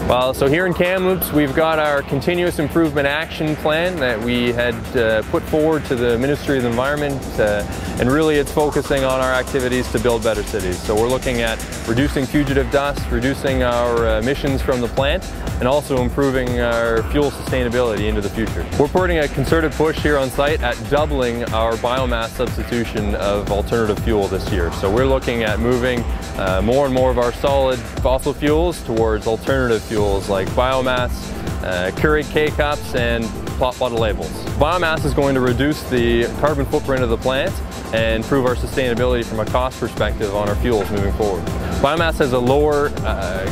Well, so here in Kamloops, we've got our continuous improvement action plan that we had put forward to the Ministry of the Environment, and really it's focusing on our activities to build better cities. So we're looking at reducing fugitive dust, reducing our emissions from the plant, and also improving our fuel sustainability into the future. We're putting a concerted push here on site at doubling our biomass substitution of alternative fuel this year. So we're looking at moving more and more of our solid fossil fuels towards alternative fuels like biomass, Keurig K-cups, and pot bottle labels. Biomass is going to reduce the carbon footprint of the plant and improve our sustainability from a cost perspective on our fuels moving forward. Biomass has a lower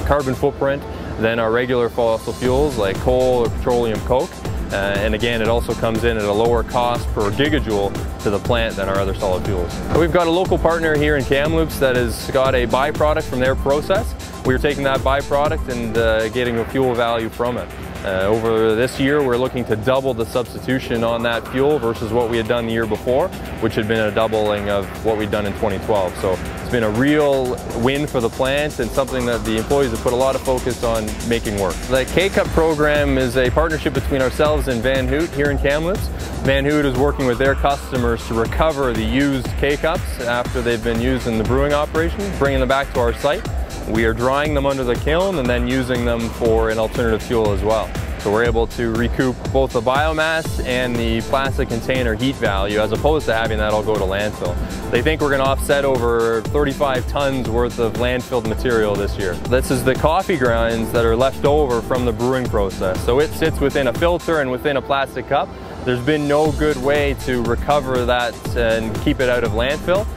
carbon footprint than our regular fossil fuels like coal or petroleum coke. And again, it also comes in at a lower cost per gigajoule to the plant than our other solid fuels. We've got a local partner here in Kamloops that has got a byproduct from their process. We're taking that byproduct and getting a fuel value from it. Over this year, we're looking to double the substitution on that fuel versus what we had done the year before, which had been a doubling of what we'd done in 2012. So it's been a real win for the plant and something that the employees have put a lot of focus on making work. The K-Cup program is a partnership between ourselves and Van Houtte here in Kamloops. Van Houtte is working with their customers to recover the used K-Cups after they've been used in the brewing operation, bringing them back to our site. We are drying them under the kiln and then using them for an alternative fuel as well. So we're able to recoup both the biomass and the plastic container heat value as opposed to having that all go to landfill. They think we're going to offset over 35 tons worth of landfilled material this year. This is the coffee grinds that are left over from the brewing process. So it sits within a filter and within a plastic cup. There's been no good way to recover that and keep it out of landfill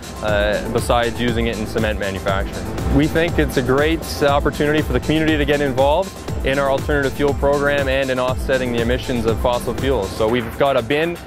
besides using it in cement manufacturing. We think it's a great opportunity for the community to get involved in our alternative fuel program and in offsetting the emissions of fossil fuels. So we've got a bin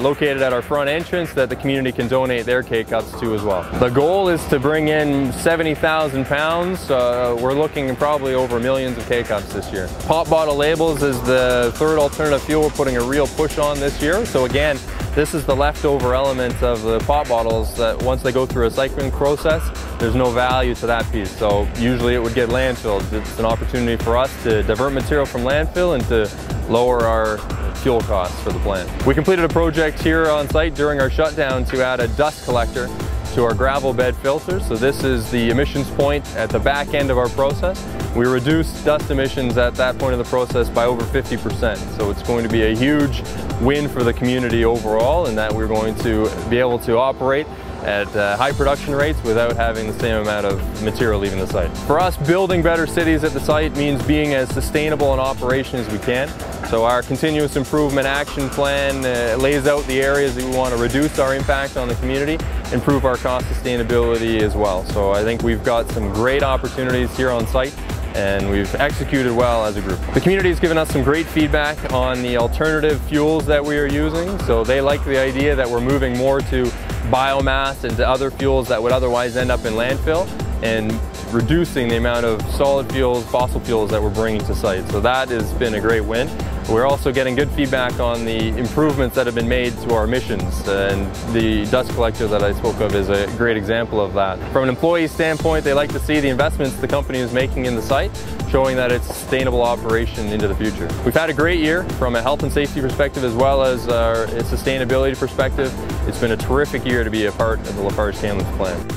located at our front entrance that the community can donate their K-Cups to as well. The goal is to bring in 70,000 pounds. We're looking probably over millions of K-Cups this year. Pop bottle labels is the third alternative fuel we're putting a real push on this year. So again, this is the leftover element of the pop bottles that once they go through a recycling process, there's no value to that piece. So usually it would get landfilled. It's an opportunity for us to divert material from landfill and to lower our fuel costs for the plant. We completed a project here on site during our shutdown to add a dust collector to our gravel bed filters. So this is the emissions point at the back end of our process. We reduced dust emissions at that point of the process by over 50%. So it's going to be a huge win for the community overall, and that we're going to be able to operate at high production rates without having the same amount of material leaving the site. For us, building better cities at the site means being as sustainable in operation as we can. So our continuous improvement action plan lays out the areas that we want to reduce our impact on the community, improve our cost sustainability as well. So I think we've got some great opportunities here on site, and we've executed well as a group. The community has given us some great feedback on the alternative fuels that we are using. So they like the idea that we're moving more to biomass and to other fuels that would otherwise end up in landfill, and reducing the amount of solid fuels, fossil fuels that we're bringing to site. So that has been a great win. We're also getting good feedback on the improvements that have been made to our emissions, and the dust collector that I spoke of is a great example of that. From an employee standpoint, they like to see the investments the company is making in the site, showing that it's a sustainable operation into the future. We've had a great year from a health and safety perspective as well as a sustainability perspective. It's been a terrific year to be a part of the Lafarge Kamloops plant.